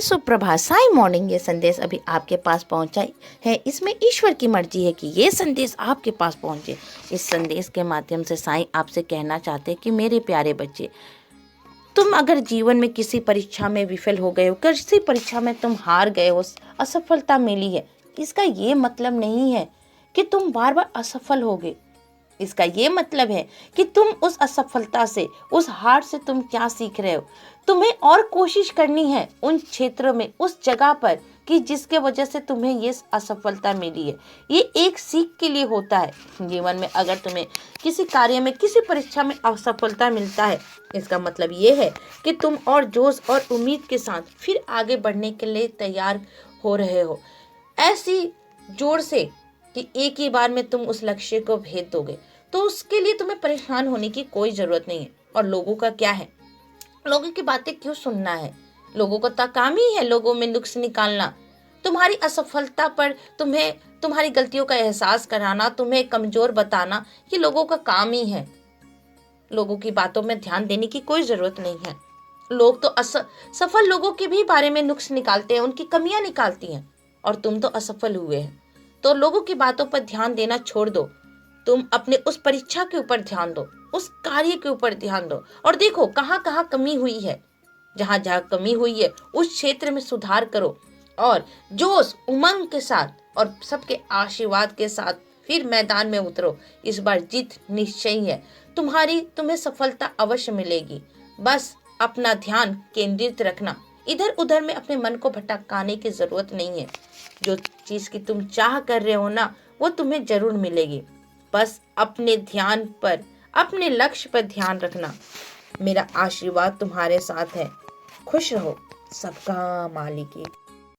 सुप्रभात साई मॉर्निंग। ये संदेश अभी आपके पास पहुंचा है, इसमें ईश्वर की मर्जी है कि ये संदेश आपके पास पहुंचे। इस संदेश के माध्यम से साईं आपसे कहना चाहते हैं कि मेरे प्यारे बच्चे, तुम अगर जीवन में किसी परीक्षा में विफल हो गए हो, किसी परीक्षा में तुम हार गए हो, असफलता मिली है, इसका ये मतलब नहीं है कि तुम बार बार असफल होगे। इसका ये मतलब है कि तुम उस असफलता से, उस हार से तुम क्या सीख रहे हो। तुम्हें और कोशिश करनी है उन क्षेत्रों में, उस जगह पर कि जिसके वजह से तुम्हें ये असफलता मिली है। ये एक सीख के लिए होता है जीवन में। अगर तुम्हें किसी कार्य में, किसी परीक्षा में असफलता मिलता है, इसका मतलब ये है कि तुम और जोश और उम्मीद के साथ फिर आगे बढ़ने के लिए तैयार हो रहे हो, ऐसी जोर से कि एक ही बार में तुम उस लक्ष्य को भेद दोगे। तो उसके लिए तुम्हें परेशान होने की कोई जरूरत नहीं है। और लोगों का क्या है, लोगों की बातें क्यों सुनना है। लोगों का तो काम ही है लोगों में नुक्स निकालना, तुम्हारी असफलता पर तुम्हें तुम्हारी गलतियों का एहसास कराना, तुम्हें कमजोर बताना, ये लोगों का काम ही है। लोगों की बातों में ध्यान देने की कोई जरूरत नहीं है। लोग तो सफल लोगों के भी बारे में नुक्स निकालते हैं, उनकी कमियां निकालती हैं, और तुम तो असफल हुए हैं। तो लोगों की बातों पर ध्यान देना छोड़ दो। तुम अपने उस परीक्षा के ऊपर ध्यान दो, उस कार्य के ऊपर ध्यान दो, और देखो कहाँ कहाँ कमी हुई है। जहाँ जहाँ कमी हुई है उस क्षेत्र में सुधार करो, और जोश उमंग के साथ और सबके आशीर्वाद के साथ फिर मैदान में उतरो। इस बार जीत निश्चयी है तुम्हें सफलता अवश्य मिलेगी। बस अपना ध्यान केंद्रित रखना, इधर उधर में अपने मन को भटकाने की जरूरत नहीं है। जो चीज की तुम चाह कर रहे हो ना, वो तुम्हें जरूर मिलेगी। बस अपने ध्यान पर, अपने लक्ष्य पर ध्यान रखना। मेरा आशीर्वाद तुम्हारे साथ है। खुश रहो, सबका मालिक।